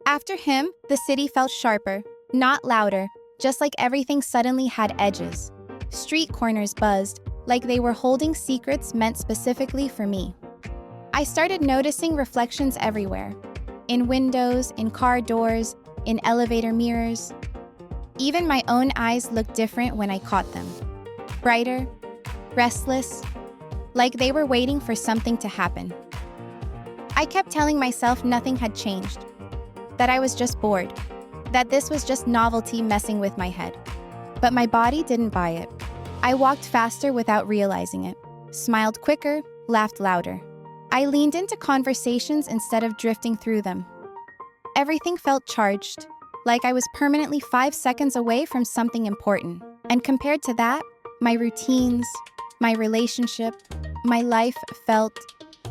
After him, the city felt sharper, not louder, just like everything suddenly had edges. Street corners buzzed, like they were holding secrets meant specifically for me. I started noticing reflections everywhere. In windows, in car doors, in elevator mirrors. Even my own eyes looked different when I caught them. Brighter, restless, like they were waiting for something to happen. I kept telling myself nothing had changed, that I was just bored, that this was just novelty messing with my head. But my body didn't buy it. I walked faster without realizing it, smiled quicker, laughed louder. I leaned into conversations instead of drifting through them. Everything felt charged, like I was permanently 5 seconds away from something important. And compared to that, my routines, my relationship, my life felt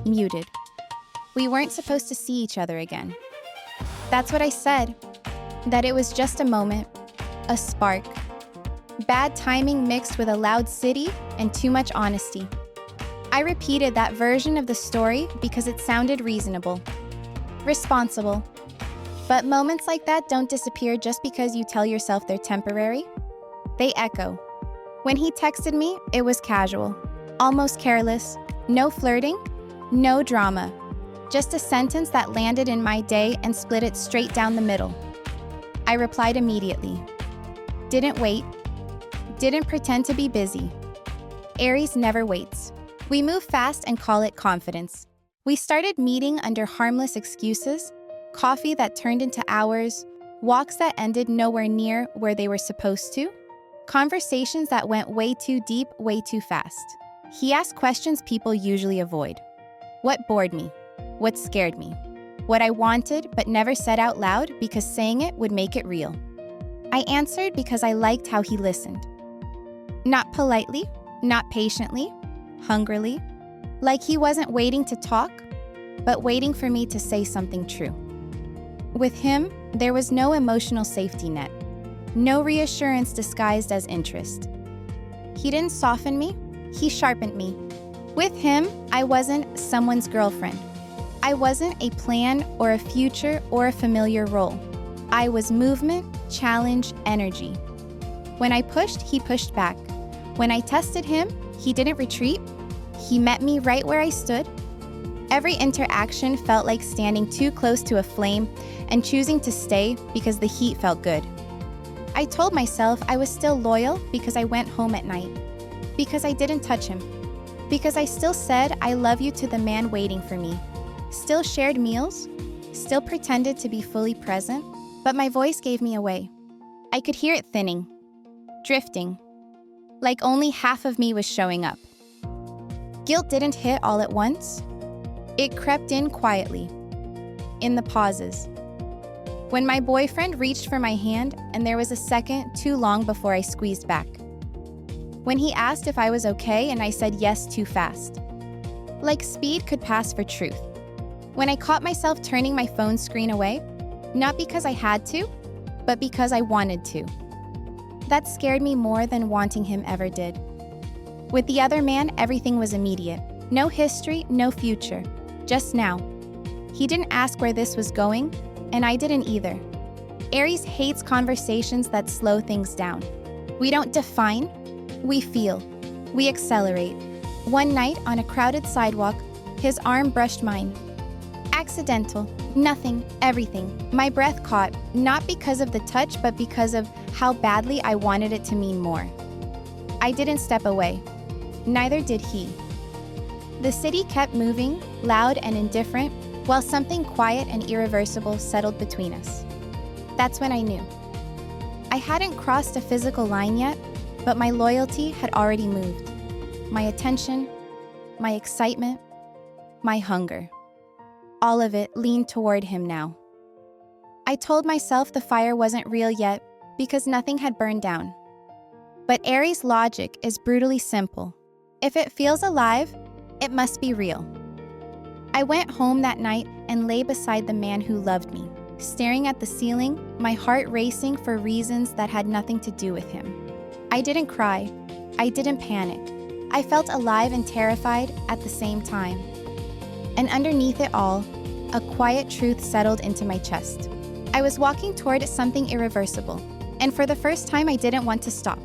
muted. We weren't supposed to see each other again. That's what I said, that it was just a moment, a spark. Bad timing mixed with a loud city and too much honesty. I repeated that version of the story because it sounded reasonable, responsible. But moments like that don't disappear just because you tell yourself they're temporary. They echo. When he texted me, it was casual, almost careless, no flirting, no drama. Just a sentence that landed in my day and split it straight down the middle. I replied immediately. Didn't wait. Didn't pretend to be busy. Aries never waits. We move fast and call it confidence. We started meeting under harmless excuses, coffee that turned into hours, walks that ended nowhere near where they were supposed to, conversations that went way too deep, way too fast. He asked questions people usually avoid. What bored me? What scared me? What I wanted but never said out loud because saying it would make it real. I answered because I liked how he listened. Not politely, not patiently, hungrily, like he wasn't waiting to talk, but waiting for me to say something true. With him, there was no emotional safety net, no reassurance disguised as interest. He didn't soften me, he sharpened me. With him, I wasn't someone's girlfriend. I wasn't a plan or a future or a familiar role. I was movement, challenge, energy. When I pushed, he pushed back. When I tested him, he didn't retreat. He met me right where I stood. Every interaction felt like standing too close to a flame and choosing to stay because the heat felt good. I told myself I was still loyal because I went home at night, because I didn't touch him, because I still said I love you to the man waiting for me, still shared meals, still pretended to be fully present, but my voice gave me away. I could hear it thinning, drifting, like only half of me was showing up. Guilt didn't hit all at once. It crept in quietly, in the pauses. When my boyfriend reached for my hand and there was a second too long before I squeezed back. When he asked if I was okay and I said yes too fast. Like speed could pass for truth. When I caught myself turning my phone screen away, not because I had to, but because I wanted to. That scared me more than wanting him ever did. With the other man, everything was immediate. No history, no future. Just now. He didn't ask where this was going, and I didn't either. Aries hates conversations that slow things down. We don't define, we feel. We accelerate. One night, on a crowded sidewalk, his arm brushed mine. Accidental. Nothing. Everything. My breath caught, not because of the touch, but because of how badly I wanted it to mean more. I didn't step away. Neither did he. The city kept moving, loud and indifferent, while something quiet and irreversible settled between us. That's when I knew. I hadn't crossed a physical line yet, but my loyalty had already moved. My attention, my excitement, my hunger. All of it leaned toward him now. I told myself the fire wasn't real yet because nothing had burned down. But Aries' logic is brutally simple. If it feels alive, it must be real. I went home that night and lay beside the man who loved me, staring at the ceiling, my heart racing for reasons that had nothing to do with him. I didn't cry. I didn't panic. I felt alive and terrified at the same time. And underneath it all, a quiet truth settled into my chest. I was walking toward something irreversible, and for the first time I didn't want to stop.